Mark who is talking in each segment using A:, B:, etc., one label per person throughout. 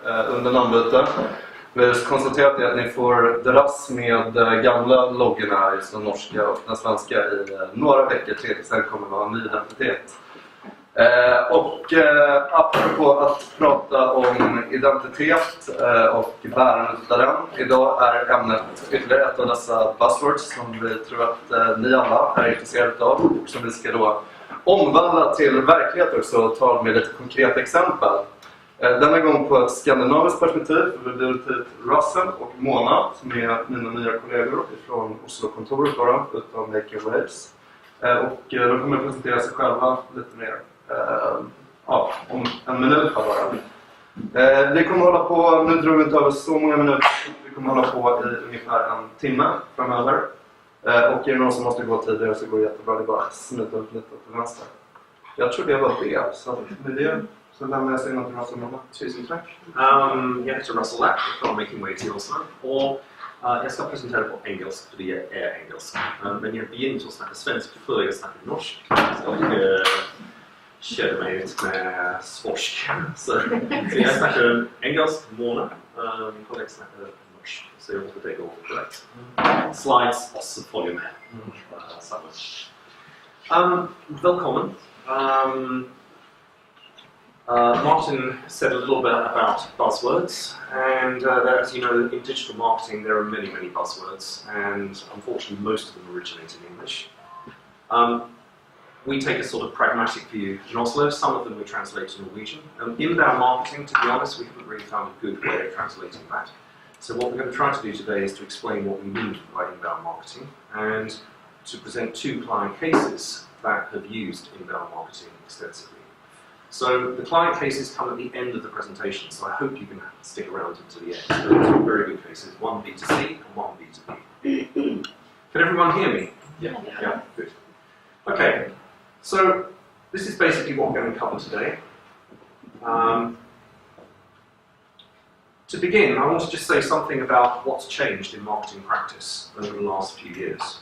A: under namnbyte. Vi har konstaterat att ni får dras med gamla loggorna, just den norska och den svenska, i några veckor till. Sen kommer man ha en ny identitet. Apropå att prata om identitet och bärandet av den. Idag är ämnet ytterligare ett av dessa buzzwords som vi tror att ni alla är intresserade av. Och som vi ska då omvandla till verklighet också och ta med lite konkreta exempel. Denna gång på ett skandinaviskt perspektiv. Vi blir till Russell och Mona som är mina nya kollegor från Oslo-kontoret utan Making Waves. Och de kommer att presentera sig själva lite mer om en minut bara. Vi kommer hålla på, nu drar vi inte över så många minuter, vi kommer hålla på i ungefär en timme framöver. Och är det någon som måste gå tidigare så går det jättebra, det är bara att smita upp lite till vänster. Jag tror det var det, så med det så lämnar jag sig in till Russell Mona. Tusen tack.
B: Jag heter Russell Lack från Making Waves i Oslo. Och jag ska presentera på engelska för det är engelska. Men jag begynner att snacka svenska för jag snackar norsk. Körde mig ut med svorsk. Så jag snackar engelska, Mona. Min kollega snackar norsk. Så jag hoppas det går korrekt. Slides också följer med. Välkommen. Martin said a little bit about buzzwords, and as you know, in digital marketing there are many buzzwords, and unfortunately most of them originate in English. We take a sort of pragmatic view in Oslo. Some of them we translate to Norwegian. Inbound marketing, to be honest, we haven't really found a good way of translating that. So what we're going to try to do today is to explain what we mean by inbound marketing, and to present two client cases that have used inbound marketing extensively. So the client cases come at the end of the presentation, so I hope you can stick around until the end. So there are two very good cases, one B2C and one B2B. Can everyone hear me? Yeah, good. Okay, so this is basically what we're going to cover today. To begin, I want to just say something about what's changed in marketing practice over the last few years.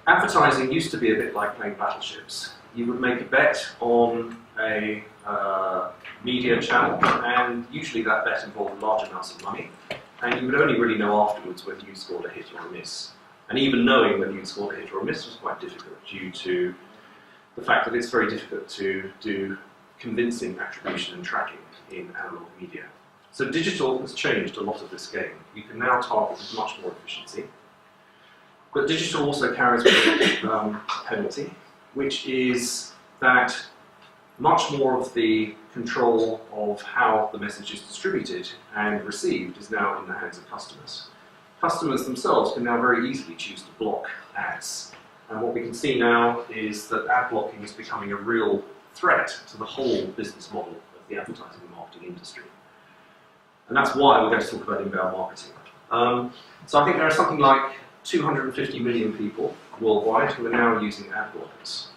B: Advertising used to be a bit like playing battleships. You would make a bet on a media channel, and usually that bet involved large amounts of money, and you would only really know afterwards whether you scored a hit or a miss. And even knowing whether you scored a hit or a miss was quite difficult due to the fact that it's very difficult to do convincing attribution and tracking in analog media. So digital has changed a lot of this game. You can now target with much more efficiency, but digital also carries with it a penalty, which is that much more of the control of how the message is distributed and received is now in the hands of customers. Customers themselves can now very easily choose to block ads. And what we can see now is that ad blocking is becoming a real threat to the whole business model of the advertising and marketing industry. And that's why we're going to talk about inbound marketing. So I think there are something like 250 million people worldwide who are now using ad blockers.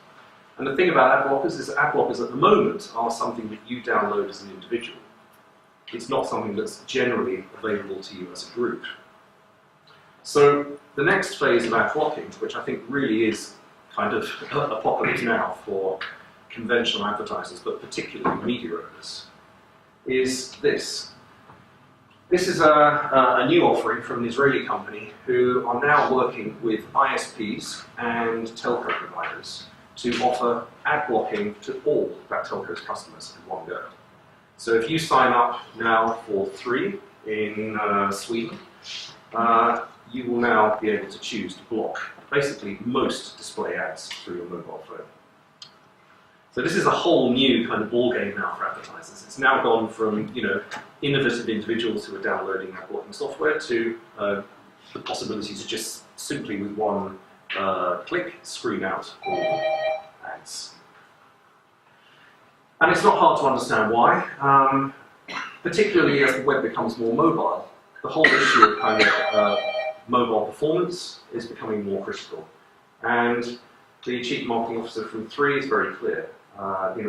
B: And the thing about ad blockers is that ad blockers at the moment are something that you download as an individual. It's not something that's generally available to you as a group. So the next phase of ad blocking, which I think really is kind of apocalypse now for conventional advertisers, but particularly media owners, is this. This is a new offering from an Israeli company who are now working with ISPs and telco providers to offer ad blocking to all that telco's customers in one go. So if you sign up now for 3 in Sweden, you will now be able to choose to block basically most display ads through your mobile phone. So this is a whole new kind of ballgame now for advertisers. It's now gone from, innovative individuals who are downloading ad blocking software to the possibility to just simply with one click screen out all ads. And it's not hard to understand why, particularly as the web becomes more mobile. The whole issue of kind of mobile performance is becoming more critical. And the Chief Marketing Officer from 3 is very clear.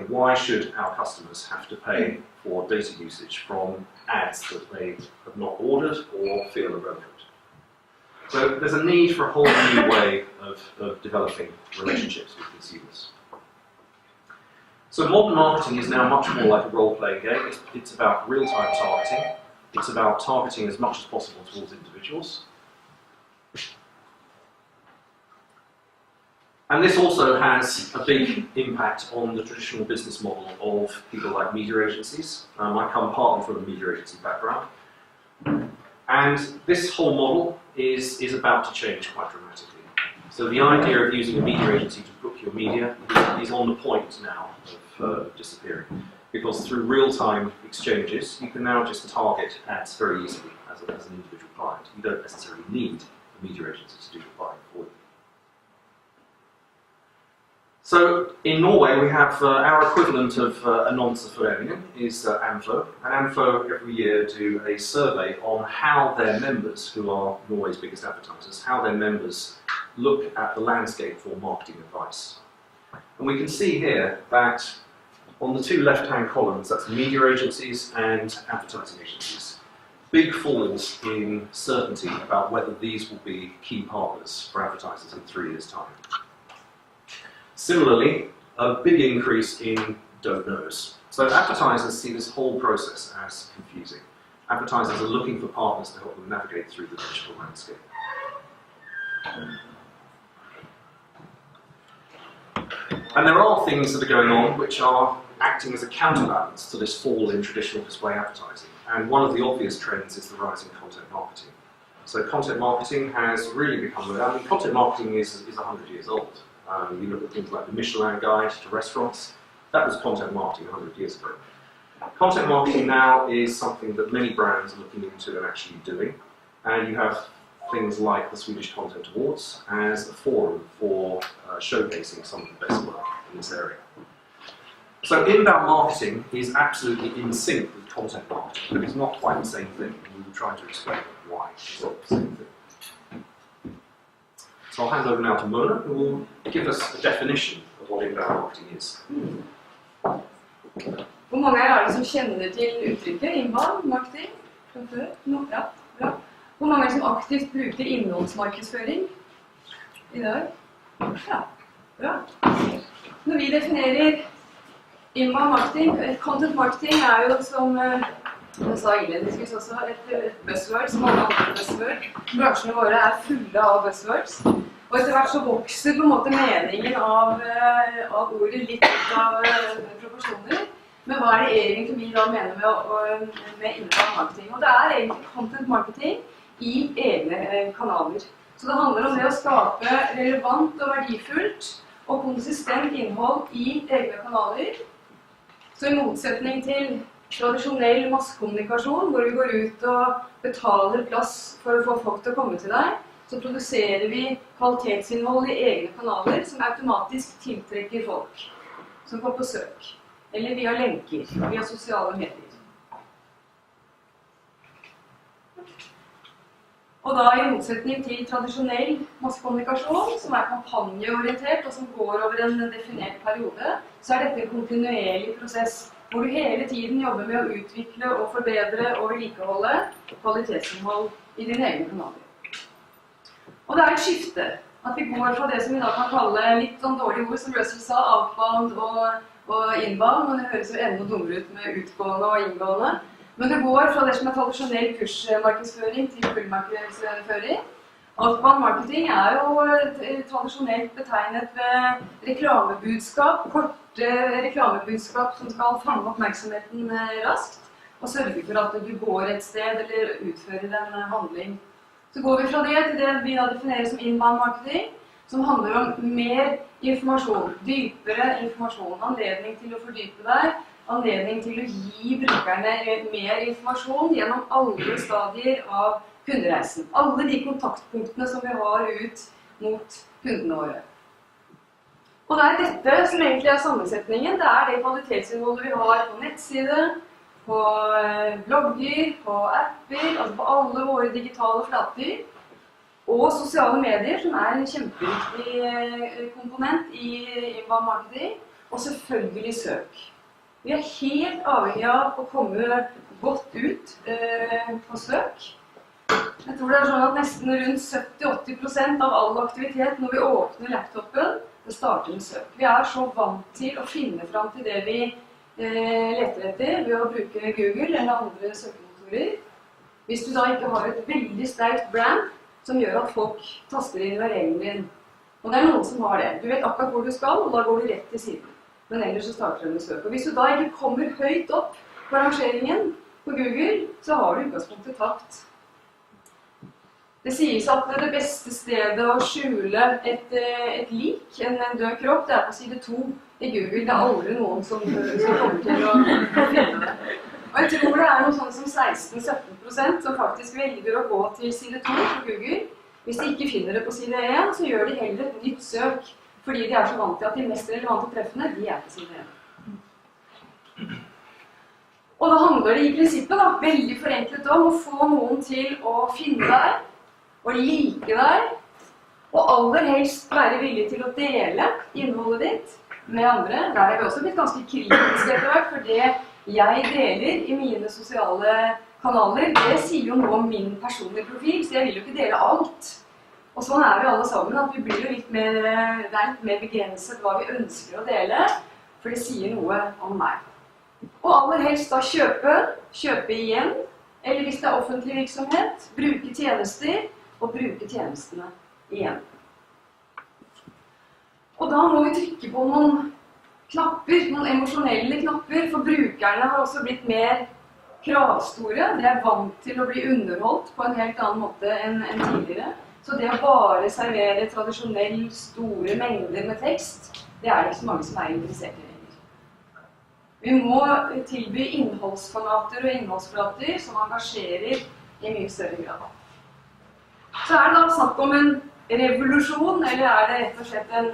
B: Why should our customers have to pay for data usage from ads that they have not ordered or feel irrelevant? So there's a need for a whole new way of developing relationships with consumers. So modern marketing is now much more like a role-playing game. It's about real-time targeting. It's about targeting as much as possible towards individuals. And this also has a big impact on the traditional business model of people like media agencies. I come partly from a media agency background. And this whole model is about to change quite dramatically. So the idea of using a media agency to book your media is on the point now of disappearing. Because through real-time exchanges, you can now just target ads very easily as an individual client. You don't necessarily need a media agency to do the buying for you. So in Norway we have our equivalent of Annonseforeningen is ANFO, and ANFO every year do a survey on how their members, who are Norway's biggest advertisers, how their members look at the landscape for marketing advice. And we can see here that on the two left-hand columns, that's media agencies and advertising agencies. Big falls in certainty about whether these will be key partners for advertisers in 3 years' time. Similarly, a big increase in don't knows. So advertisers see this whole process as confusing. Advertisers are looking for partners to help them navigate through the digital landscape. And there are things that are going on which are acting as a counterbalance to this fall in traditional display advertising. And one of the obvious trends is the rise in content marketing. So content marketing has really become, I mean, content marketing is 100 years old. You look at things like the Michelin Guide to restaurants, that was content marketing 100 years ago. Content marketing now is something that many brands are looking into and actually doing. And you have things like the Swedish Content Awards as a forum for showcasing some of the best work in this area. So inbound marketing is absolutely in sync with content marketing, but it's not quite the same thing, and we will try to explain why it's not the same thing. So I'll hand over now to Mona, who will give us a definition of what inbound marketing is.
C: Hvor mange er det som kjenner til uttrykket inbound marketing fra før? Ja, bra. Hvor mange er det som aktivt bruker innholdsmarkedsføring i dag? Ja, bra. Når vi definerer inbound marketing, content marketing er jo som jeg sa innledningsvis også et buzzword som alle andre buzzword. Bransjene våre er fulle av buzzwords. Og etter hvert så vokser på en måte meningen av ordet litt ut av proporsjoner. Men hva er det egentlig vi da mener med inbound marketing? Og det er egentlig content marketing i egne kanaler. Så det handler om det å skape relevant og verdifullt og konsistent innhold i egne kanaler. Så i motsetning til tradisjonell massekommunikasjon, hvor vi går ut og betaler plass for å få folk til å komme til deg, så produserer vi kvalitetsinnhold i egne kanaler som automatisk tiltrekker folk som går på søk, eller via lenker, via sosiale medier. Og da i motsetning til tradisjonell massekommunikasjon, som er kampanjeorientert og som går over en definert periode, så er dette en kontinuerlig prosess, hvor du hele tiden jobber med å utvikle og forbedre og vedlikeholde kvalitetsinnhold i dine egne kanaler. Og det er et skifte, at vi går fra det som vi da kan kalle litt sånn dårlige ord, som Russell sa, outbound og inbound, men det høres jo enda dummere ut med utgående og inngående. Men det går fra det som er tradisjonell push-markedsføring til full-markedsføring. Outbound marketing er jo tradisjonelt betegnet ved reklamebudskap, korte reklamebudskap som skal fange oppmerksomheten raskt, og sørge for at du går et sted eller utfører en handling. Så går vi fra det til det vi da definerer som inbound marketing, som handler om mer informasjon, dypere informasjon, anledning til å fordype deg, anledning til å gi brukerne mer informasjon gjennom alle stadier av kundereisen. Alle de kontaktpunktene som vi har ut mot kundene våre. Og det er dette som egentlig er sammensetningen. Det er det kvalitetsinnholdet vi har på nettside, på blogger, på apper, altså på alle våre digitale flater, og sosiale medier, som er en kjempeviktig komponent i inbound marketing, og selvfølgelig søk. Vi er helt avhengig av å komme godt ut på søk. Jeg tror det er sånn at nesten rundt 70-80% av all aktivitet når vi åpner laptopen, Det starter med søk. Vi er så vant til å finne fram til det vi leter etter ved å bruke Google eller andre søkemotorer. Hvis du da ikke har et veldig sterkt brand som gjør at folk taster inn URL-en din. Og det er noen som har det. Du vet akkurat hvor du skal, og da går du rett til siden. Men ellers så starter du med søk. Og hvis du da ikke kommer høyt opp på rangeringen på Google, så har du utgangspunktet tapt. Det sies at det beste stedet å skjule et lik, en død kropp, det er på side 2 i Google. Det er aldri noen som kommer til å finne det. Og jeg tror det er noe sånn som 16-17% som faktisk velger å gå til side 2 på Google. Hvis de ikke finner det på side 1, så gjør de heller et nytt søk, fordi de er så vant til at de mest relevante treffene, de er på side 1. Og da handler det i prinsippet, da, veldig forenklet om å få noen til å finne deg, og like deg, og aller helst være villig til å dele innholdet ditt med andre. Der er vi også blitt ganske kritiske etter hvert, for det jeg deler i mine sosiale kanaler, det sier jo noe om min personlige profil, så jeg vil jo ikke dele alt. Og sånn er vi alle sammen, at vi blir jo litt mer, det er litt mer begrenset hva vi ønsker å dele, for det sier noe om meg. Og aller helst da kjøpe igjen, eller hvis det er offentlig virksomhet, bruke tjenester, og bruke tjenestene igjen. Og da må vi trykke på noen knapper, noen emosjonelle knapper, for brukerne har også blitt mer kravstore. De er vant til å bli underholdt på en helt annen måte enn tidligere. Så det å bare servere tradisjonell store mengder med tekst, det er det ikke så mange som er interessert i lenger. Vi må tilby innholdsformater og innholdsflater som engasjerer i mye større grad. Så er det da snakk om en revolusjon, eller er det rett og slett en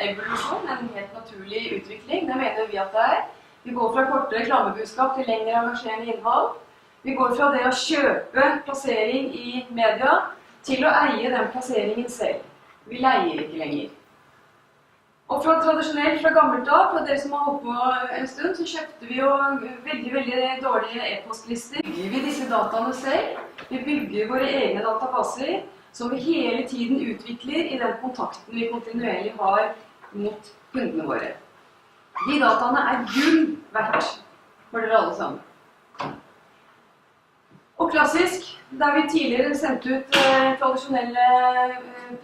C: evolusjon, en helt naturlig utvikling? Det mener vi at det er. Vi går fra kortere reklamebudskap til lengre engasjerende innhold. Vi går fra det å kjøpe plassering i media til å eie den plasseringen selv. Vi leier ikke lenger. Og tradisjonelt fra gammelt av, for dere som har holdt på en stund, så kjøpte vi jo veldig dårlige e-postlister. Bygger vi disse dataene selv? Vi bygger våre egne databaser, som vi hele tiden utvikler i den kontakten vi kontinuerlig har mot kundene våre. De dataene er gull verdt for dere alle sammen. Og klassisk, der vi tidligere sendte ut tradisjonelle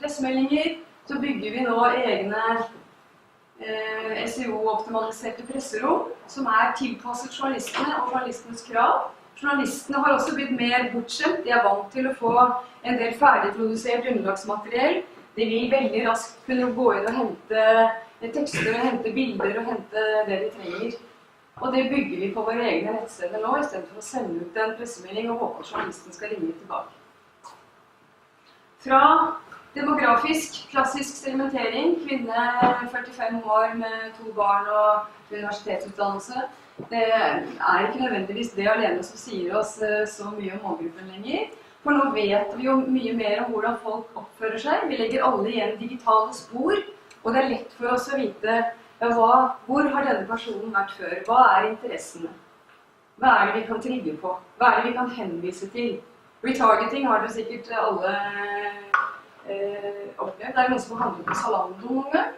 C: pressemeldinger, så bygger vi nå egne SEO-optimaliserte presserom, som er tilpasset journalistene og journalistenes krav. Journalistene har også blitt mer bortskjemt. De er vant til å få en del ferdigprodusert underlagsmateriell. De vil veldig raskt kunne gå inn og hente tekster, og hente bilder og hente det de trenger. Og det bygger vi på våre egne nettsteder nå, i stedet for å sende ut en pressemelding og håpe at journalisten skal ringe tilbake. Fra demografisk, klassisk segmentering, kvinne 45 år med 2 barn og universitetsutdannelse, det er ikke nødvendigvis det alene som sier oss så mye om målgruppen lenger. For nå vet vi jo mye mer om hvordan folk oppfører seg. Vi legger alle igjen digitale spor, og det er lett for oss å vite hvor har denne personen vært før? Hva er interessene? Hva er det vi kan trigge på? Hva er det vi kan henvise til? Retargeting har du sikkert alle opplevd. Det er noen som har handlet på Zalando noen gang.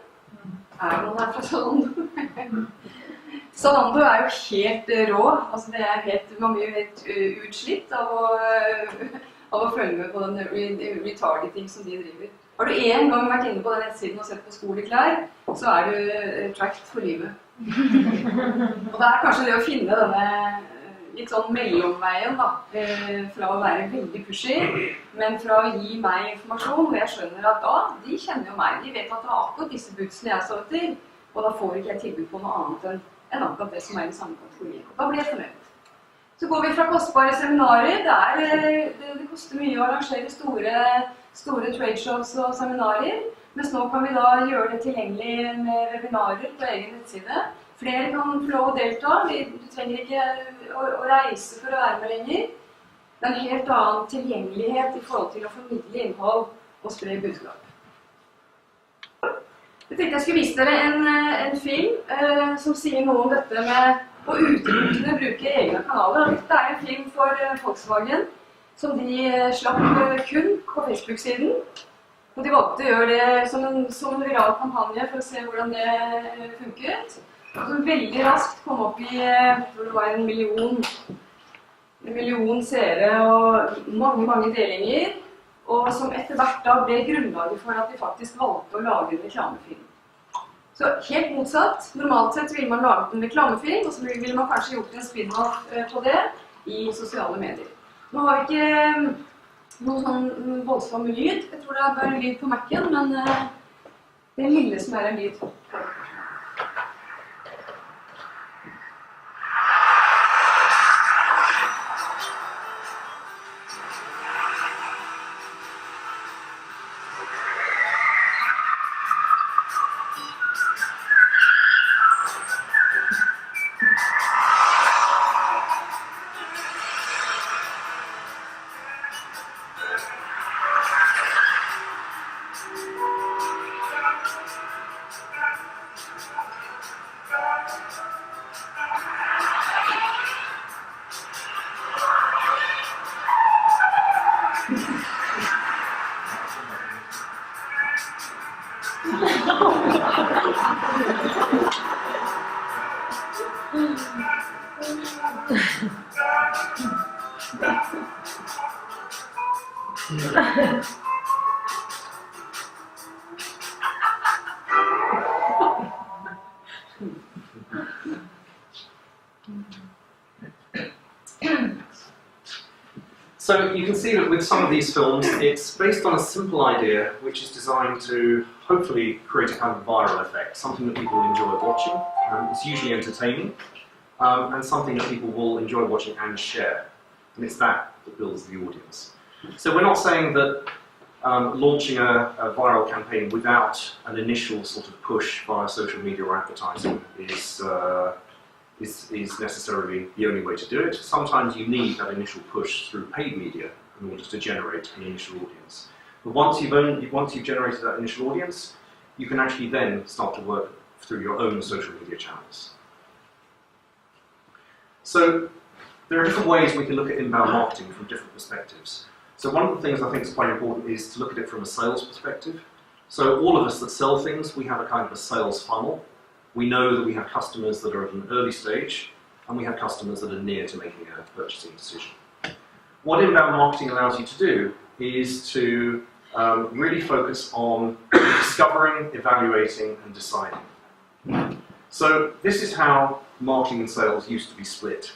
C: Er det noen her fra Zalando? Zalando er jo helt rå. Altså det er man blir jo helt utslitt av å følge med på den retargeting som de driver. Har du en gang vært inne på den nettsiden og sett på skoleklær, så er du tracked for livet. Og det er kanskje det å finne denne litt sånn mellomveien da, fra å være veldig pushy, men fra å gi meg informasjon, og jeg skjønner at de kjenner jo meg, de vet at det var akkurat disse budsene jeg så etter, og da får ikke jeg tilbud på noe annet enn akkurat det som er i samme kategori. Da blir jeg fornøyd. Så går vi fra kostbare seminarer, det koster mye å arrangere store tradeshows og seminarer, mens nå kan vi da gjøre det tilgjengelig med webinarer på egen nettside. Flere kan få lov å delta, du trenger ikke å reise for å være med lenger. Det er en helt annen tilgjengelighet i forhold til å formidle innhold og spre budskap. Jeg tenkte jeg skulle vise dere en film som sier noe om dette med å utelukkende bruke egne kanaler. Dette er en film for Volkswagen, som de slapp kun på Facebook-siden. Og de valgte å gjøre det som en viral kampanje for å se hvordan det funket. Og som veldig raskt kom opp i, jeg tror det var en million seere og mange delinger. Og som etter hvert da ble grunnlaget for at de faktisk valgte å lage en reklamefilm. Så helt motsatt. Normalt sett ville man laget en reklamefilm, og så ville man kanskje gjort en spin-off på det i sosiale medier. Nå har vi ikke noen sånn voldsom lyd. Jeg tror det er bare lyd på Mac-en, men det lille som er en lyd.
B: So you can see that with some of these films, it's based on a simple idea which is designed to hopefully create a kind of viral effect, something that people enjoy watching. It's usually entertaining, and something that people will enjoy watching and share. And it's that builds the audience. So we're not saying that launching a viral campaign without an initial sort of push via social media or advertising is necessarily the only way to do it. Sometimes you need that initial push through paid media in order to generate an initial audience. But once you've generated that initial audience, you can actually then start to work through your own social media channels. So there are different ways we can look at inbound marketing from different perspectives. So one of the things I think is quite important is to look at it from a sales perspective. So all of us that sell things, we have a kind of a sales funnel. We know that we have customers that are at an early stage, and we have customers that are near to making a purchasing decision. What inbound marketing allows you to do is to really focus on discovering, evaluating, and deciding. So this is how marketing and sales used to be split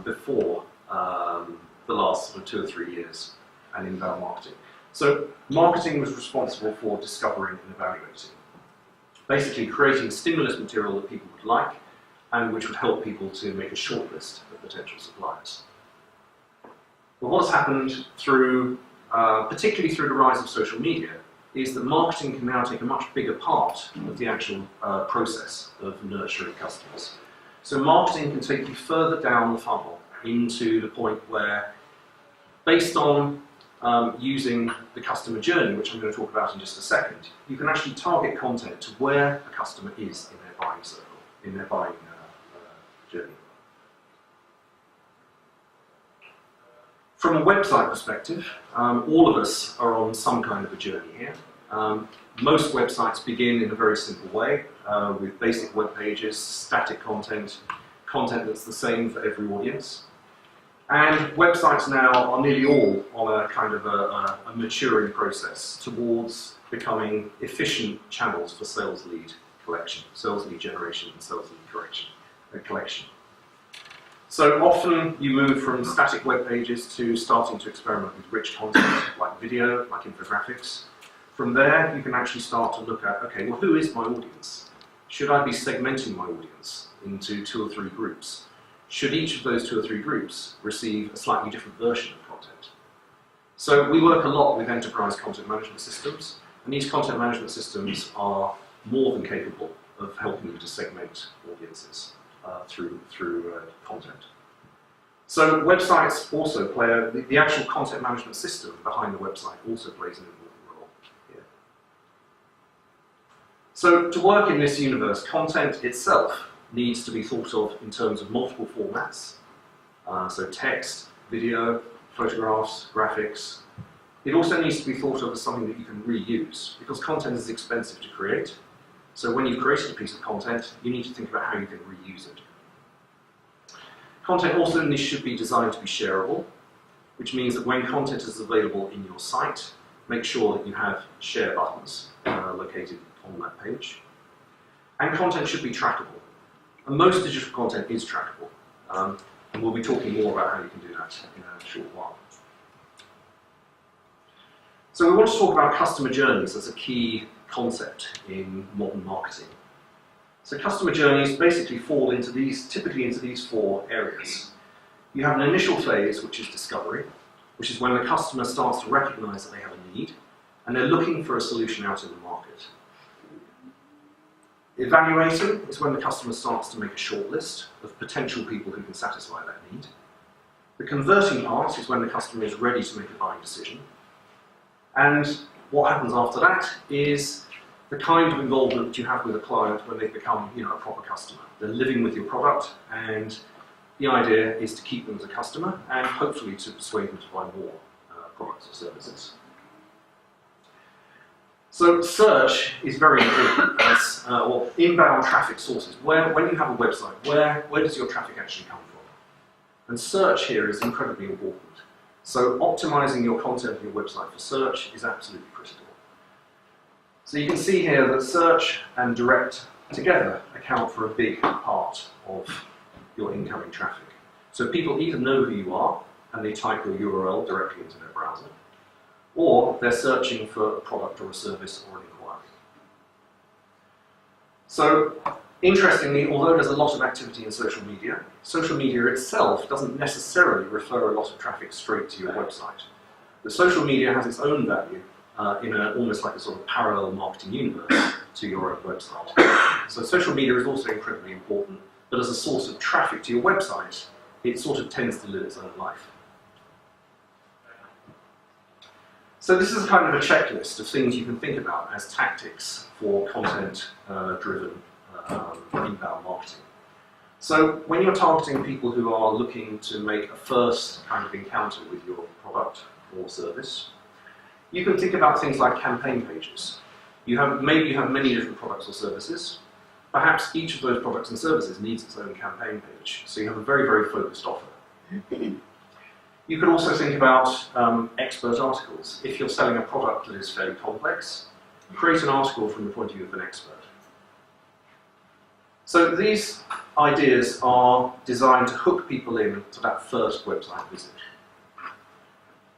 B: before the last sort of 2 or 3 years and inbound marketing. So marketing was responsible for discovering and evaluating. Basically creating stimulus material that people would like and which would help people to make a short list of potential suppliers. But what's happened through, particularly through the rise of social media, is that marketing can now take a much bigger part of the actual process of nurturing customers. So marketing can take you further down the funnel into the point where, based on using the customer journey, which I'm going to talk about in just a second, you can actually target content to where a customer is in their buying circle, in their buying journey. From a website perspective, all of us are on some kind of a journey here. Most websites begin in a very simple way, with basic web pages, static content, content that's the same for every audience. And websites now are nearly all on a kind of a maturing process towards becoming efficient channels for sales lead collection, sales lead generation and sales lead collection. So often you move from static web pages to starting to experiment with rich content like video, like infographics. From there you can actually start to look at, okay, well, who is my audience? Should I be segmenting my audience into 2 or 3 groups? Should each of those 2 or 3 groups receive a slightly different version of content? So we work a lot with enterprise content management systems, and these content management systems are more than capable of helping you to segment audiences through content. So websites also play, the actual content management system behind the website also plays an important role here. So to work in this universe, content itself needs to be thought of in terms of multiple formats. So text, video, photographs, graphics. It also needs to be thought of as something that you can reuse, because content is expensive to create. So when you've created a piece of content, you need to think about how you can reuse it. Content also should be designed to be shareable, which means that when content is available in your site, make sure that you have share buttons located on that page. And content should be trackable. And most digital content is trackable. And we'll be talking more about how you can do that in a short while. So we want to talk about customer journeys as a key concept in modern marketing. So customer journeys basically fall into typically into these four areas. You have an initial phase, which is discovery, which is when the customer starts to recognize that they have a need, and they're looking for a solution out in the market. Evaluating is when the customer starts to make a short list of potential people who can satisfy that need. The converting part is when the customer is ready to make a buying decision. And what happens after that is the kind of involvement that you have with a client when they become, a proper customer. They're living with your product, and the idea is to keep them as a customer and hopefully to persuade them to buy more products or services. So search is very important as inbound traffic sources. When you have a website, where does your traffic actually come from? And search here is incredibly important. So optimizing your content on your website for search is absolutely critical. So you can see here that search and direct together account for a big part of your incoming traffic. So people either know who you are and they type your URL directly into their browser, or they're searching for a product or a service or an inquiry. So interestingly, although there's a lot of activity in social media itself doesn't necessarily refer a lot of traffic straight to your website. The social media has its own value in almost like a sort of parallel marketing universe to your own website. So social media is also incredibly important, but as a source of traffic to your website, it sort of tends to live its own life. So this is kind of a checklist of things you can think about as tactics for content-driven inbound marketing. So when you're targeting people who are looking to make a first kind of encounter with your product or service, you can think about things like campaign pages. Maybe you have many different products or services. Perhaps each of those products and services needs its own campaign page, so you have a very, very focused offer. You could also think about expert articles. If you're selling a product that is fairly complex, create an article from the point of view of an expert. So these ideas are designed to hook people in to that first website visit.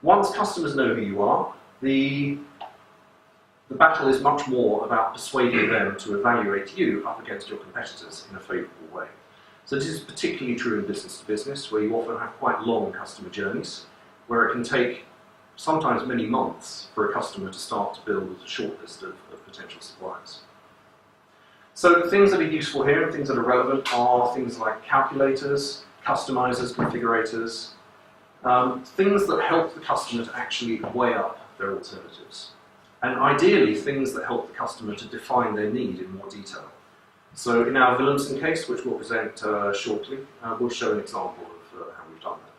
B: Once customers know who you are, the battle is much more about persuading them to evaluate you up against your competitors in a favourable way. So this is particularly true in business to business, where you often have quite long customer journeys, where it can take sometimes many months for a customer to start to build a shortlist of potential suppliers. So things that are useful here and things that are relevant are things like calculators, customizers, configurators, things that help the customer to actually weigh up their alternatives. And ideally, things that help the customer to define their need in more detail. So in our Wilhelmsen case, which we'll present shortly, we'll show an example of how we've done that.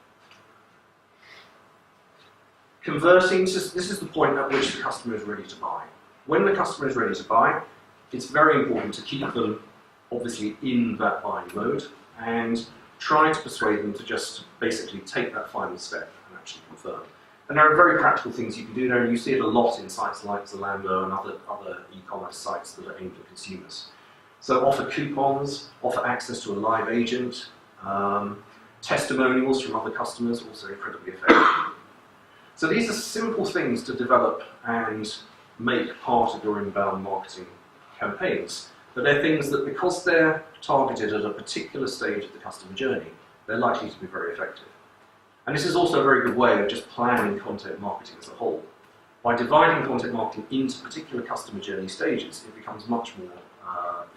B: Converting, this is the point at which the customer is ready to buy. When the customer is ready to buy, it's very important to keep them obviously in that buying mode and try to persuade them to just basically take that final step and actually confirm. And there are very practical things you can do there, and you see it a lot in sites like Zalando and other e-commerce sites that are aimed at consumers. So offer coupons, offer access to a live agent, testimonials from other customers, also incredibly effective. So these are simple things to develop and make part of your inbound marketing campaigns, but they're things that, because they're targeted at a particular stage of the customer journey, they're likely to be very effective. And this is also a very good way of just planning content marketing as a whole. By dividing content marketing into particular customer journey stages, it becomes much more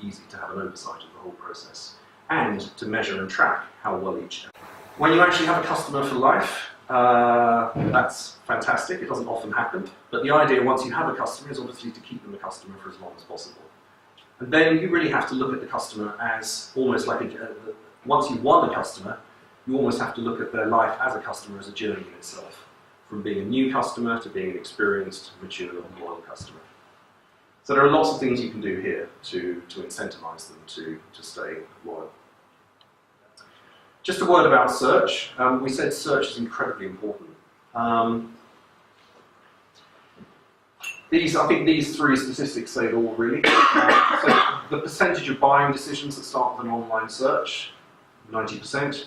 B: easy to have an oversight of the whole process and to measure and track how well each. When you actually have a customer for life, that's fantastic. It doesn't often happen, but the idea once you have a customer is obviously to keep them a customer for as long as possible. And then you really have to look at the customer as almost like once you've won a customer, you almost have to look at their life as a customer as a journey in itself. from being a new customer to being an experienced, mature, loyal customer. So there are lots of things you can do here to incentivize them to stay loyal. Just a word about search. We said search is incredibly important. I think these three statistics say it all, really. So the percentage of buying decisions that start with an online search, 90%.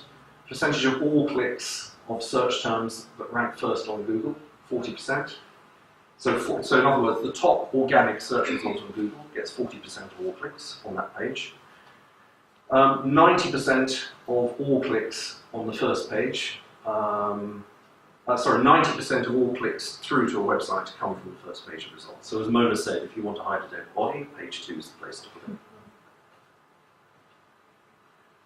B: Percentage of all clicks of search terms that rank first on Google, 40%. So in other words, the top organic search result on Google gets 40% of all clicks on that page. 90% of all clicks on the first page, 90% of all clicks through to a website come from the first page of results. So as Mona said, if you want to hide a dead body, page 2 is the place to put it.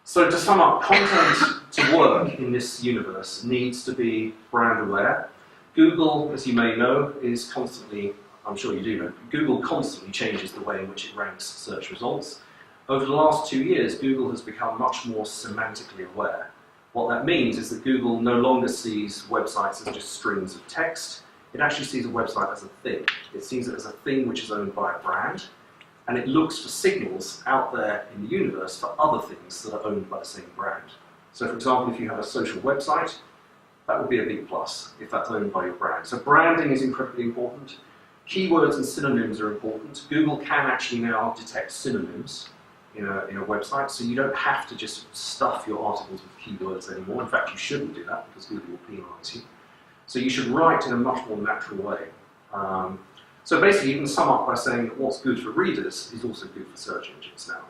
B: So to sum up, content to work in this universe needs to be brand aware. Google, as you may know, is constantly, I'm sure you do know, Google constantly changes the way in which it ranks search results. Over the last 2 years, Google has become much more semantically aware. What that means is that Google no longer sees websites as just strings of text. It actually sees a website as a thing. It sees it as a thing which is owned by a brand, and it looks for signals out there in the universe for other things that are owned by the same brand. So for example, if you have a social website, that would be a big plus if that's owned by your brand. So branding is incredibly important. Keywords and synonyms are important. Google can actually now detect synonyms in a website, so you don't have to just stuff your articles with keywords anymore. In fact, you shouldn't do that because Google will penalise you. So you should write in a much more natural way. So basically, you can sum up by saying that what's good for readers is also good for search engines now.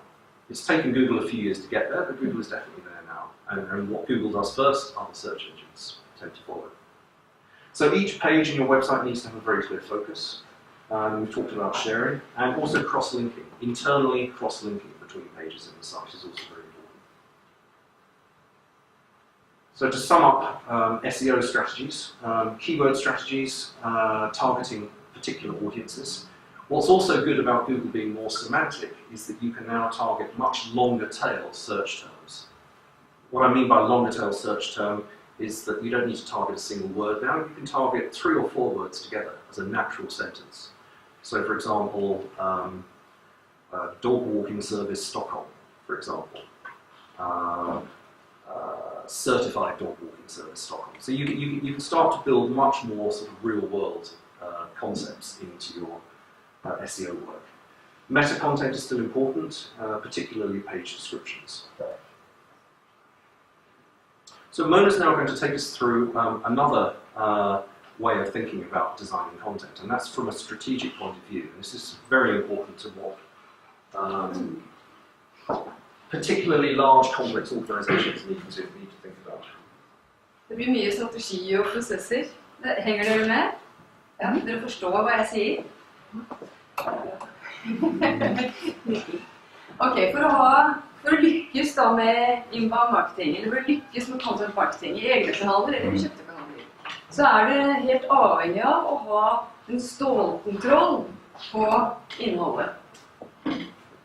B: It's taken Google a few years to get there, but Google is definitely there now. And what Google does first, other search engines tend to follow. So each page in your website needs to have a very clear focus. We've talked about sharing, and also cross-linking. Internally, cross-linking between pages in the site is also very important. So to sum up SEO strategies, keyword strategies, targeting particular audiences. What's also good about Google being more semantic is that you can now target much longer tail search terms. What I mean by longer tail search term is that you don't need to target a single word now. You can target 3 or 4 words together as a natural sentence. So for example, dog walking service Stockholm, for example. Certified dog walking service Stockholm. So you can start to build much more sort of real world concepts into your SEO work. Meta content is still important, particularly page descriptions. So Mona's now going to take us through another way of thinking about designing content, and that's from a strategic point of view. This is very important to what particularly large, complex organizations need to think about.
C: Det blir mye strategi og prosesser. Henger dere med? Ja, dere forstår hva jeg sier? Ok, for å lykkes da med inbound marketing, eller for å lykkes med content marketing i egne kanaler eller i kjøpte kanaler, så det helt avhengig av å ha en stålkontroll på innholdet.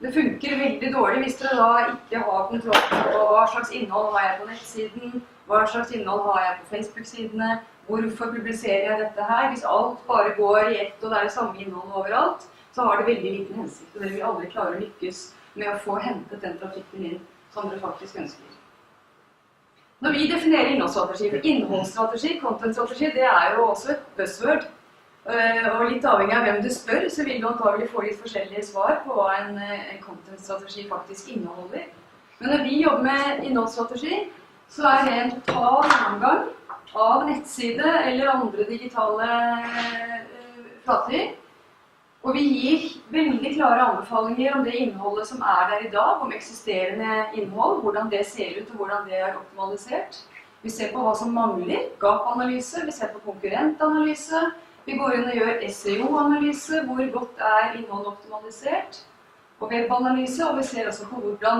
C: Det funker veldig dårlig hvis dere da ikke har kontroll på hva slags innhold har jeg på nettsiden, hva slags innhold har jeg på Facebook-sidene, hvorfor publiserer jeg dette her. Hvis alt bare går i ett og det det samme innholdet overalt, så har det veldig liten hensikt, og dere vil aldri klare å lykkes med å få hentet den trafikken inn som dere faktisk ønsker. Når vi definerer innholdsstrategi, for innholdsstrategi, content-strategi, det jo også et buzzword. Og litt avhengig av hvem du spør, så vil du antagelig få litt forskjellige svar på hva en content-strategi faktisk inneholder. Men når vi jobber med innholdsstrategi, så det en total gjennomgang av nettside eller andre digitale flater. Og vi gir veldig klare anbefalinger om det innholdet som der i dag, om eksisterende innhold, hvordan det ser ut og hvordan det optimalisert. Vi ser på hva som mangler, gap-analyse, vi ser på konkurrentanalyse, vi går inn og gjør SEO-analyse, hvor godt innholdet optimalisert, og web-analyse, og vi ser også på hvordan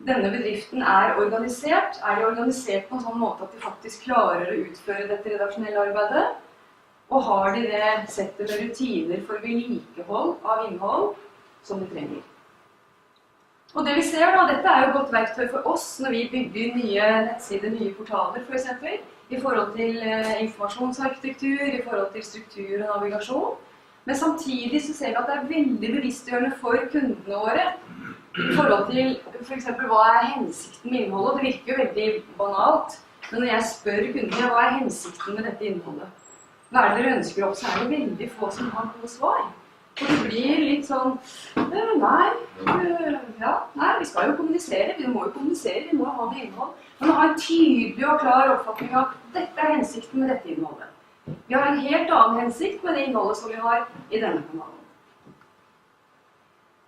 C: denne bedriften organisert. De organisert på en sånn måte at de faktisk klarer å utføre dette redaksjonelle arbeidet? Og har de det settet med rutiner for vedlikehold av innhold som de trenger? Og det vi ser da, dette jo godt verktøy for oss når vi bygger nye nettsider, nye portaler for eksempel. i forhold til informasjonsarkitektur, i forhold til struktur og navigasjon. Men samtidig så ser vi at det er veldig bevisstgjørende for kundene våre i forhold til for eksempel hva er hensikten med innholdet. Det virker jo veldig banalt, men når jeg spør kundene hva er hensikten med dette innholdet, hva er det dere ønsker opp, så er det veldig få som har gode svar. Og det blir litt sånn, nei, vi skal jo kommunisere, vi må jo ha noe innhold. Men å ha en tydelig og klar oppfatning av dette er hensikten med dette innholdet. Vi har en helt annen hensikt med det innholdet som vi har i denne kanalen.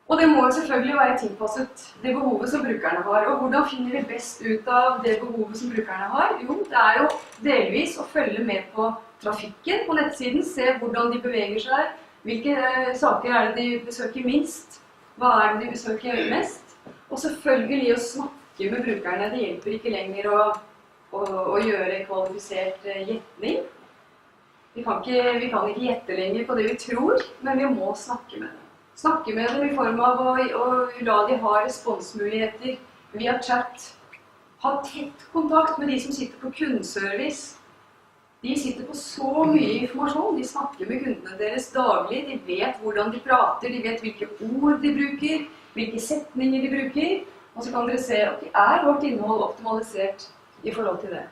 C: Og det må jo selvfølgelig være tilpasset det behovet som brukerne har. Og hvordan finner vi best ut av det behovet som brukerne har? Jo, det er jo delvis å følge med på trafikken på nettsiden, se hvordan de beveger seg, hvilke saker er det de besøker minst, hva er det de besøker mest, og selvfølgelig å snakke med brukerne. Det hjelper ikke lenger å gjøre kvalifisert gjetning. Vi kan ikke gjette lenger på det vi tror, men vi må snakke med dem. Snakke med dem i form av å la de ha responsmuligheter via chat. Ha tett kontakt med de som sitter på kundeservice. De sitter på så mye informasjon, de snakker med kundene deres daglig, de vet hvordan de prater, de vet hvilke ord de bruker, hvilke setninger de bruker, og så kan dere se at er vårt innhold optimalisert i forhold til det.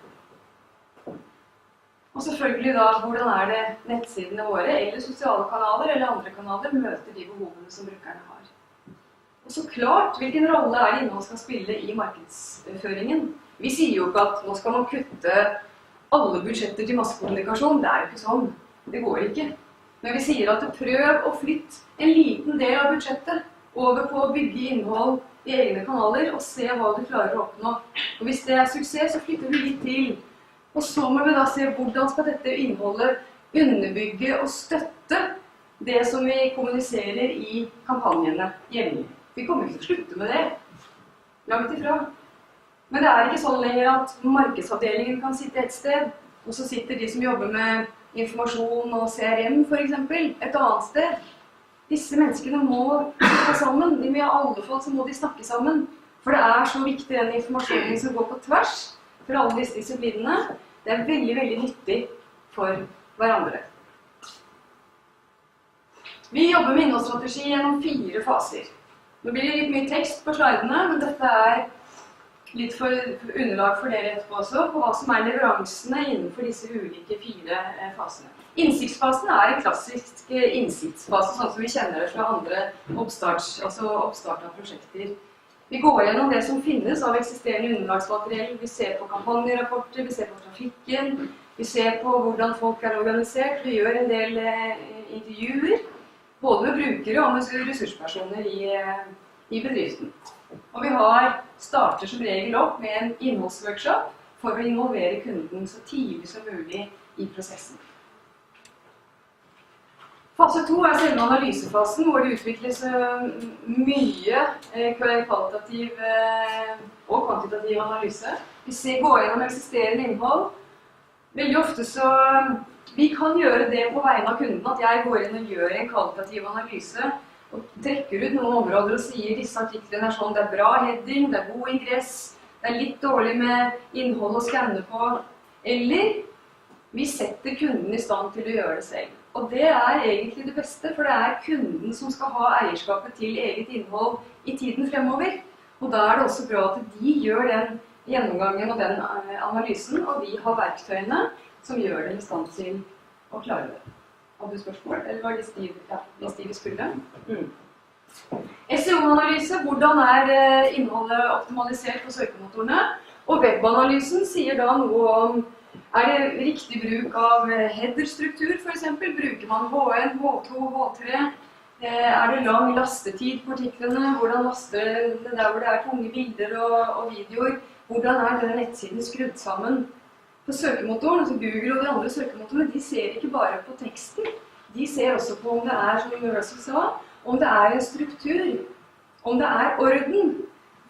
C: Og selvfølgelig da, hvordan er det nettsidene våre, eller sosiale kanaler, eller andre kanaler, møter de behovene som brukerne har. Og så klart, hvilken rolle er det innhold skal spille i markedsføringen? Vi sier jo ikke at nå skal man kutte alle budsjetter til massekommunikasjon. Det er jo ikke sånn. Det går ikke. Men vi sier at prøv å flytte en liten del av budsjettet over på å bygge innhold i egne kanaler, og se hva du klarer å oppnå. Og hvis det er suksess, så flytter vi litt til. Og så må vi da se hvordan skal dette innholdet underbygge og støtte det som vi kommuniserer i kampanjene jevnlig. Vi kommer ikke til å slutte med det. Langt ifra. Men det er ikke sånn lenger at markedsavdelingen kan sitte et sted, og så sitter de som jobber med informasjon og CRM for eksempel, et annet sted. Disse menneskene må snakke sammen. I alle fall så må de snakke sammen. For det er så viktig den informasjonen som går på tvers for alle disse disiplinene. Det er veldig, veldig nyttig for hverandre. Vi jobber med innholdsstrategi gjennom 4 faser. Nå blir det litt mye tekst på slidene, men dette er litt for underlag for dere etterpå også, på hva som er leveransene innenfor disse ulike 4 fasene. Innsiktsfasen er en klassisk innsiktsfase, sånn som vi kjenner det fra andre oppstart av prosjekter. Vi går gjennom det som finnes av eksisterende underlagsmateriell. Vi ser på kampanjerapporter, vi ser på trafikken, vi ser på hvordan folk er organisert. Vi gjør en del intervjuer, både med brukere og med ressurspersoner i bedriften. Og vi starter som regel opp med en innholdsworkshop for å involvere kunden så tidlig som mulig i prosessen. Fase 2 er selve analysefasen, hvor det utvikles mye kvalitativ og kvantitativ analyse. Vi går gjennom eksisterende innhold. Veldig ofte så vi kan gjøre det på vegne av kunden, at jeg går inn og gjør en kvalitativ analyse og trekker ut noen områder og sier disse artiklene er sånn, det er bra heading, det er god ingress, det er litt dårlig med innhold å skanne på, eller vi setter kunden i stand til å gjøre det selv. Og det er egentlig det beste, for det er kunden som skal ha eierskapet til eget innhold i tiden fremover. Og da er det også bra at de gjør den gjennomgangen og den analysen, og vi har verktøyene som gjør dem i stand til å klare det. Hadde du spørsmål? Eller var det stiv i skulderen? SEO-analyse, hvordan er innholdet optimalisert på søkemotorene? Og webanalysen sier da noe om er det riktig bruk av header-struktur for eksempel? Bruker man H1, H2, H3? Er det lang lastetid på artiklene? Hvordan laster det der hvor det er tunge bilder og videoer? Hvordan er denne nettsiden skrudd sammen? På søkemotoren, altså Google og de andre søkemotorene, de ser ikke bare på teksten. De ser også på om det er, som Russell sa, om det er en struktur, om det er orden.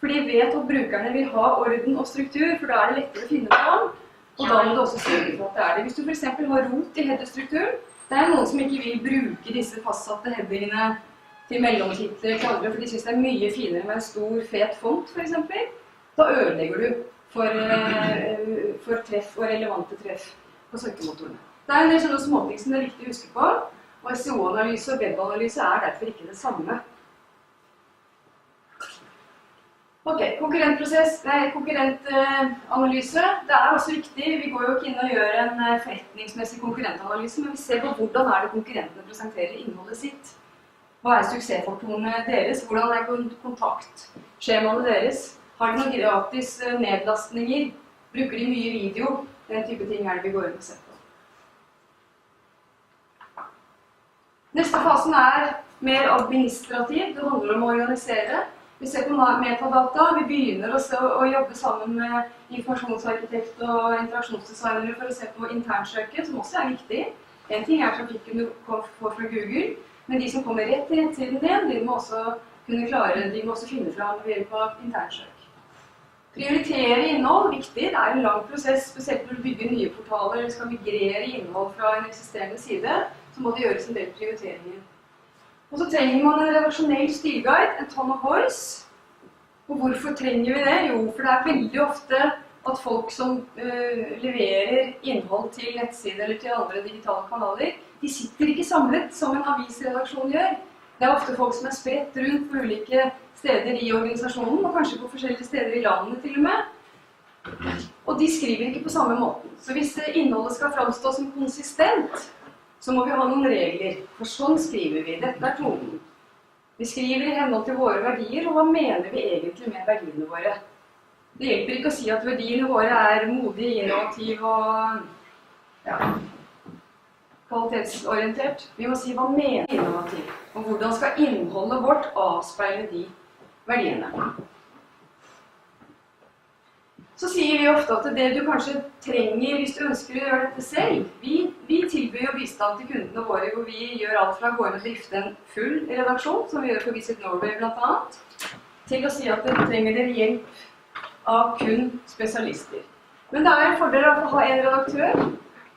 C: For de vet at brukerne vil ha orden og struktur, for da er det lettere å finne fram. Og da må du også sørge for at det er det. Hvis du for eksempel har rot i headerstrukturen, det er noen som ikke vil bruke disse fastsatte headingene til mellomtitler, for de synes det er mye finere med en stor, fet font for eksempel. Da ødelegger du for treff og relevante treff på søkemotorene. Det en del sånne småting som det viktig å huske på, og SEO-analyse og webanalyse derfor ikke det samme. Ok, konkurrentanalyse. Det også viktig. Vi går jo ikke inn og gjør en forretningsmessig konkurrentanalyse, men vi ser på hvordan det konkurrentene presenterer innholdet sitt. Hva suksessfaktorene deres? Hvordan kontaktskjemaene deres? Har de noen gratis nedlastninger? Bruker de mye video? Den type ting det vi går inn og ser på. Neste fasen mer administrativ. Det handler om å organisere. Vi ser på metadata, vi begynner å jobbe sammen med informasjonsarkitekt og interaksjonsdesignere for å se på internsøket, som også viktig. En ting trafikken du får fra Google, men de som kommer rett til nettsiden din, de må også kunne klare, de må også finne fram ved hjelp av internsøk. Prioritere innhold, viktig. Det en lang prosess, spesielt når du bygger nye portaler eller skal migrere innhold fra en eksisterende side, så må det gjøres en del prioriteringer. Og så trenger man en redaksjonell stilguide, en tone of voice. Og hvorfor trenger vi det? Jo, for det veldig ofte at folk som leverer innhold til nettside eller til andre digitale kanaler, de sitter ikke samlet som en avisredaksjon gjør. Det ofte folk som spredt rundt på ulike steder i organisasjonen, og kanskje på forskjellige steder i landet til og med. Og de skriver ikke på samme måten. Så hvis innholdet skal framstå som konsistent, så må vi ha noen regler, for sånn skriver vi. Dette tonen. Vi skriver i henhold til våre verdier, og hva mener vi egentlig med verdiene våre? Det hjelper ikke å si at verdiene våre modige, innovative og kvalitetsorientert. Vi må si hva mener vi innovativt, og hvordan skal innholdet vårt avspeile de verdiene. Så sier vi ofte at det du kanskje trenger hvis du ønsker å gjøre dette selv. Vi tilbyr jo bistand til kundene våre hvor vi gjør alt fra å gå inn og drifte en full redaksjon, som vi gjør for Visit Norway blant annet, til å si at dere trenger hjelp av kun spesialister. Men det en fordel å ha en redaktør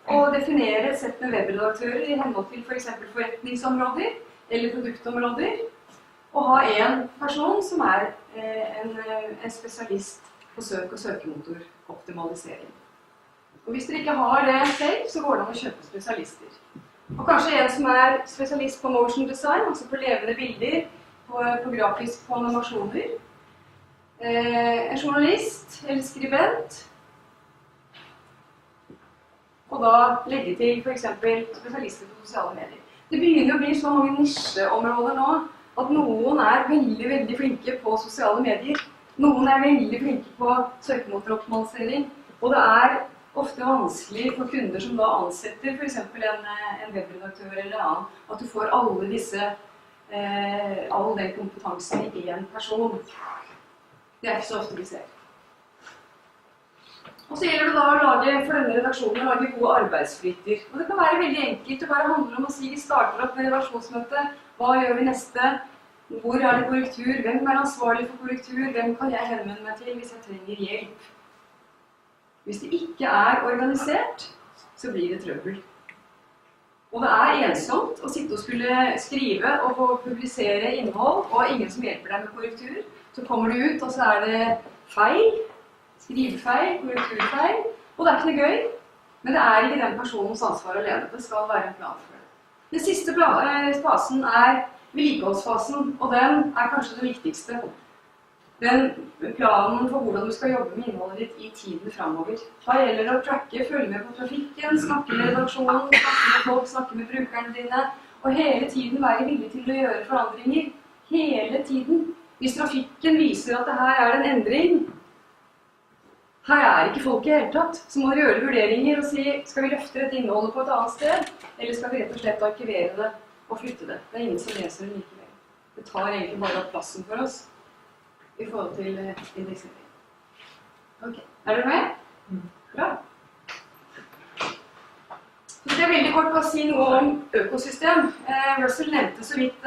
C: og definere et sett med webredaktører i henhold til for eksempel forretningsområder eller produktområder, og ha en person som en spesialist på søk- og søkemotoroptimalisering. Og hvis dere ikke har det selv, så går det an å kjøpe spesialister. Og kanskje en som spesialist på motion design, altså på levende bilder, på grafisk på animasjoner. En journalist eller skribent. Og da legge til for eksempel spesialister på sosiale medier. Det begynner å bli så mange nisjeområder nå, at noen veldig, veldig flinke på sosiale medier. Noen veldig flinke på søkemotoroptimalisering, og det ofte vanskelig for kunder som da ansetter for eksempel en webredaktør eller annen, at du får alle disse, all den kompetansen i en person. Det ikke så ofte vi ser. Og så gjelder det da å lage, for denne redaksjonen, å lage gode arbeidsflytter. Og det kan være veldig enkelt, det bare handler om å si vi starter opp med redaksjonsmøte, hva gjør vi neste? Hvor det korrektur? Hvem ansvarlig for korrektur? Hvem kan jeg henvende meg til hvis jeg trenger hjelp? Hvis det ikke organisert, så blir det trøbbel. Og det ensomt å sitte og skulle skrive og publisere innhold, og ingen som hjelper deg med korrektur. Så kommer du ut, og så det feil, skrivefeil, korrekturfeil, og det ikke noe gøy. Men det ikke den personens ansvar alene. Det skal være en plan for det. Den siste fasen vedlikeholdsfasen, og den kanskje det viktigste. Den planen for hvordan du skal jobbe med innholdet ditt i tiden fremover. Da gjelder det å tracke, følge med på trafikken, snakke med redaksjonen, snakke med folk, snakke med brukerne dine, og hele tiden være villig til å gjøre forandringer. Hele tiden. Hvis trafikken viser at det her en endring, her ikke folk i hele tatt, så må du gjøre vurderinger og si, skal vi løfte dette innholdet på et annet sted, eller skal vi rett og slett arkivere det og flytte det. Det ingen som leser det likevel. Det tar egentlig bare plassen for oss i forhold til indeksering. Ok, dere med? Bra. Så skal jeg veldig kort bare si noe om økosystem. Russell nevnte så vidt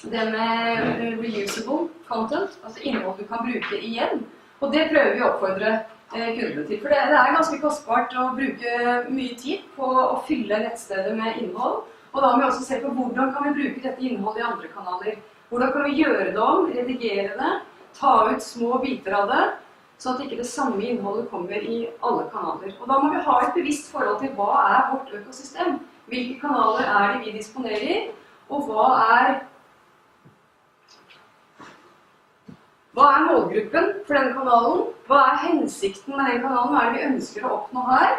C: det med reusable content, altså innhold du kan bruke igjen. Og det prøver vi å oppfordre kundene til. For det ganske kostbart å bruke mye tid på å fylle nettstedet med innhold. Og da må vi også se på hvordan kan vi bruke dette innholdet i andre kanaler. Hvordan kan vi gjøre det om, redigere det, ta ut små biter av det, sånn at ikke det samme innholdet kommer i alle kanaler. Og da må vi ha et bevisst forhold til hva vårt økosystem, hvilke kanaler det vi disponerer, og hva målgruppen for denne kanalen, hva hensikten med den kanalen, hva det vi ønsker å oppnå her,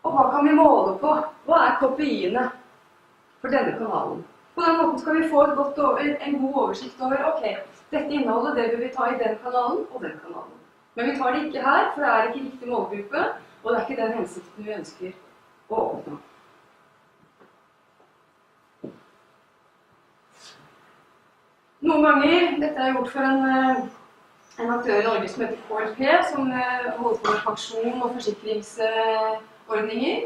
C: og hva kan vi måle på, hva KPI-ene for denne kanalen. På den måten skal vi få en god oversikt over, ok, dette innholdet det bør vi ta i den kanalen og den kanalen. Men vi tar det ikke her, for det ikke riktig målgruppe, og det ikke den hensikten vi ønsker å oppnå. Noen ganger, dette gjort for en aktør i Norge som heter KLP, som holder på med pensjon og forsikringsordninger.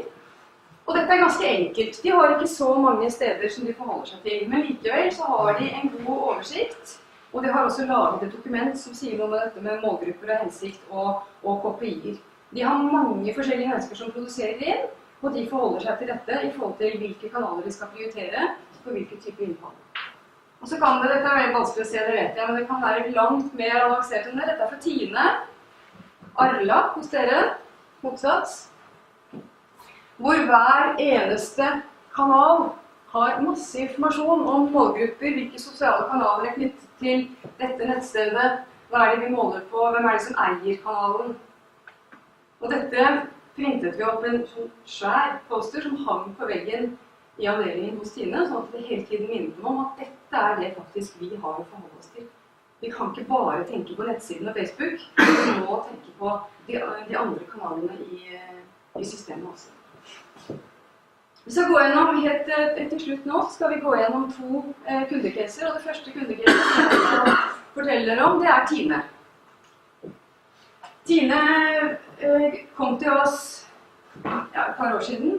C: Og dette ganske enkelt. De har ikke så mange steder som de forholder seg til, men likevel så har de en god oversikt, og de har også laget et dokument som sier noe med dette med målgrupper og hensikt og KPI-er. De har mange forskjellige mennesker som produserer inn, og de forholder seg til dette i forhold til hvilke kanaler de skal prioritere på hvilken type innhold. Og så kan dette veldig vanskelig å se, det vet jeg, men det kan være langt mer avansert enn det. Dette for Tine, Arla hos dere, motsats, hvor hver eneste kanal har masse informasjon om målgrupper, hvilke sosiale kanaler knyttet til dette nettstedet, hva det vi måler på, hvem det som eier kanalen. Og dette printet vi opp en svær poster som hang på veggen i avdelingen hos Tine, sånn at vi hele tiden minner dem om at dette det faktisk vi har å forholde oss til. Vi kan ikke bare tenke på nettsiden og Facebook, vi må tenke på de andre kanalene i systemet også. Vi skal gå gjennom, helt til slutt nå, skal vi gå gjennom 2 kundecaser, og det første kundecaset som jeg skal fortelle dere om, det Tine. Tine kom til oss et par år siden,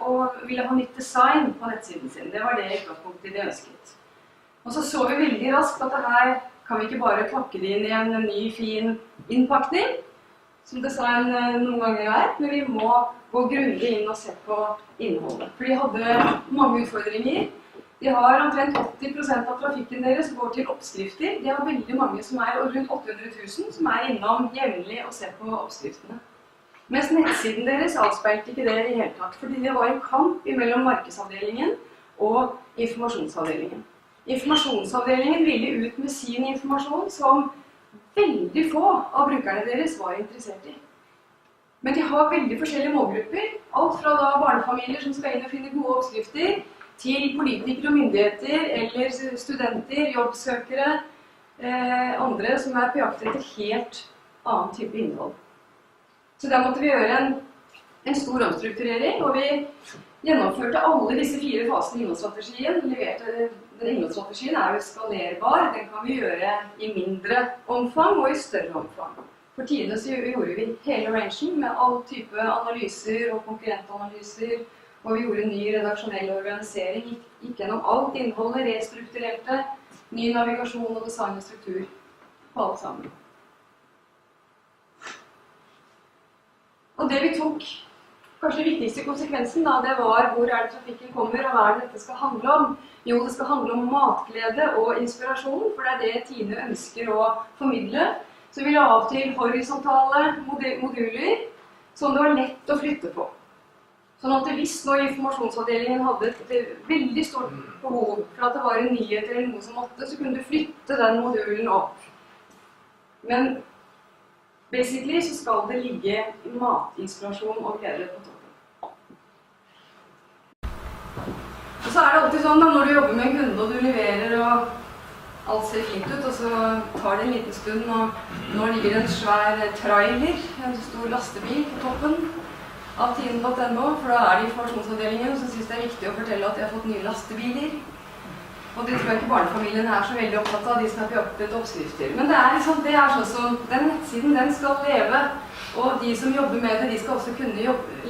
C: og ville ha nytt design på nettsiden sin. Det var det i utgangspunktet de ønsket. Og så vi veldig raskt at her kan vi ikke bare pakke det inn i en ny, fin innpakning, som design noen ganger men vi må gå grundig inn og se på innholdet. For de hadde mange utfordringer. De har omtrent 80% av trafikken deres går til oppskrifter. De har veldig mange som rundt 800 000 som innom jevnlig og ser på oppskriftene. Mens nettsiden deres avspeilte ikke det i hele tatt, fordi det var en kamp mellom markedsavdelingen og informasjonsavdelingen. Informasjonsavdelingen ville ut med sin informasjon som veldig få av brukerne deres var interessert i. Men de har veldig forskjellige målgrupper, alt fra barnefamilier som skal inn og finne gode oppskrifter, til politikere og myndigheter, eller studenter, jobbsøkere, andre som på jakt etter helt annen type innhold. Så da måtte vi gjøre en stor omstrukturering, og vi gjennomførte alle disse 4 fasene i innholdsstrategien. Den innholdsstrategien jo skalerbar, den kan vi gjøre i mindre omfang og i større omfang. For Tine så gjorde vi hele rangen med all type analyser og konkurrentanalyser, og vi gjorde ny redaksjonell organisering, gikk gjennom alt innholdet, restrukturerte, ny navigasjon og design og struktur på alt sammen. Og det vi tok, kanskje den viktigste konsekvensen det var hvor det trafikken kommer, og hva dette skal handle om. Jo, det skal handle om matglede og inspirasjon, for det det Tine ønsker å formidle. Så vi la av til horisontale moduler, som det var lett å flytte på. Sånn at hvis nå informasjonsavdelingen hadde et veldig stort behov for at det var en nyhet eller noe som måtte, så kunne du flytte den modulen opp. Men basically så skal det ligge matinspirasjon og glede på toppen. Og så det alltid sånn når du jobber med en kunde og du leverer og alt ser fint ut, og så tar det en liten stund, og nå ligger det en svær trailer, en stor lastebil på toppen av Tine.no, for da det informasjonsavdelingen som synes det viktig å fortelle at de har fått nye lastebiler. Og det tror jeg ikke barnefamiliene så veldig opptatt av, de som på jakt etter oppskrifter. Men det liksom, det sånn som den nettsiden, den skal leve, og de som jobber med det, de skal også kunne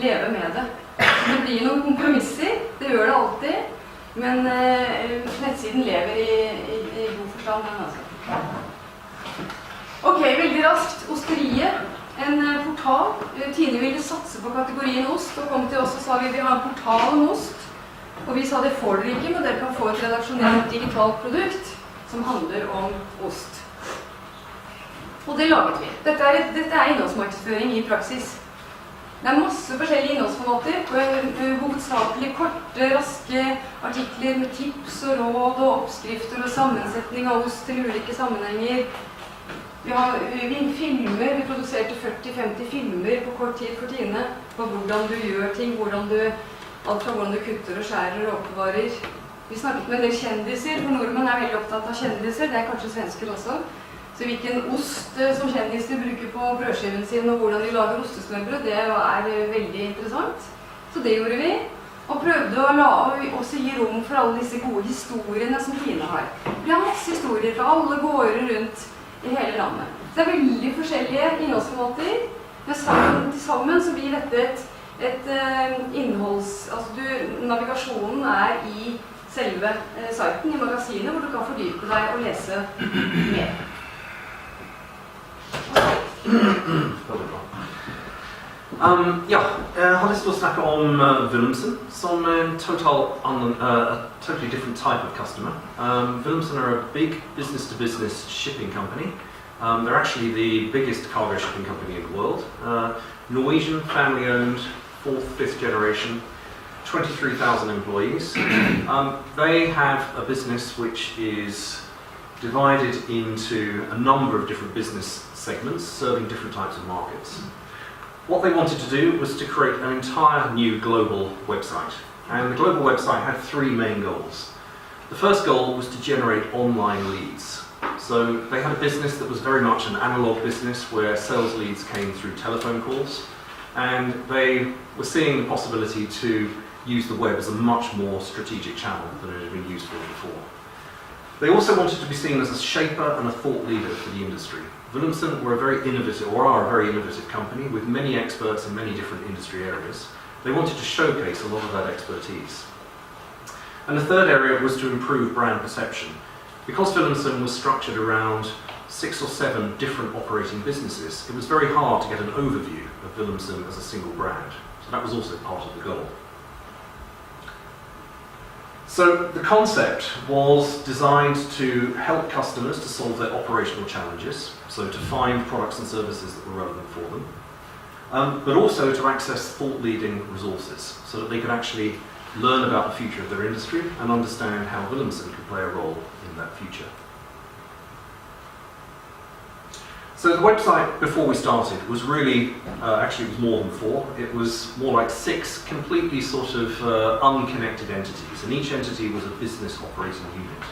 C: leve med det. Så det blir noen kompromisser, det gjør det alltid, men nettsiden lever i god forstand, den altså. Ok, veldig raskt, Osteriet, en portal. Tine ville satse på kategorien ost, og kom til oss og sa vi vil ha en portal om ost. Og vi sa det får dere ikke, men dere kan få et redaksjonelt digitalt produkt som handler om ost. Og det laget vi. Dette er innholdsmarkedsføring i praksis. Det er masse forskjellige innholdsformater, hovedsakelig korte, raske artikler med tips og råd og oppskrifter og sammensetning av ost til ulike sammenhenger. Vi filmer, vi produserte 40-50 filmer på kort tid for Tine på hvordan du gjør ting, alt fra hvordan du kutter og skjærer og oppbevarer. Vi snakket med en del kjendiser, for nordmenn er veldig opptatt av kjendiser, det er kanskje svensker også. Så hvilken ost som kjendiser bruker på brødskiven sin og hvordan de lager ostesmørbrød, det er veldig interessant. Så det gjorde vi, og prøvde å også gi rom for alle disse gode historiene som Tine har. Vi har masse historier fra alle gårder rundt i hele landet. Så det er veldig forskjellige innholdsformater, men sammen så blir dette et innholds... navigasjonen er i selve siten, i magasinet, hvor du kan fordype deg og lese mer.
B: Jeg har lyst til å snakke om Willumsen, som er a totally different type of customer. Willumsen are a big business-to-business shipping company. They're actually the biggest cargo shipping company in the world. Norwegian, family-owned, 4th, 5th generation, 23,000 employees. They have a business which is divided into a number of different business segments, serving different types of markets. What they wanted to do was to create an entire new global website. And the global website had 3 main goals. The first goal was to generate online leads. So they had a business that was very much an analog business where sales leads came through telephone calls, and they were seeing the possibility to use the web as a much more strategic channel than it had been used for before. They also wanted to be seen as a shaper and a thought leader for the industry. Willumsen were a very innovative, or are a very innovative company with many experts in many different industry areas. They wanted to showcase a lot of that expertise. And the third area was to improve brand perception. Because Willumsen was structured around 6 or 7 different operating businesses, it was very hard to get an overview of Willumsen as a single brand. So that was also part of the goal. So the concept was designed to help customers to solve their operational challenges, so to find products and services that were relevant for them, but also to access thought-leading resources so that they could actually learn about the future of their industry and understand how Willumsen could play a role in that future. So the website, before we started, was really, actually it was more than 4. It was more like 6 completely sort of unconnected entities, and each entity was a business operating unit.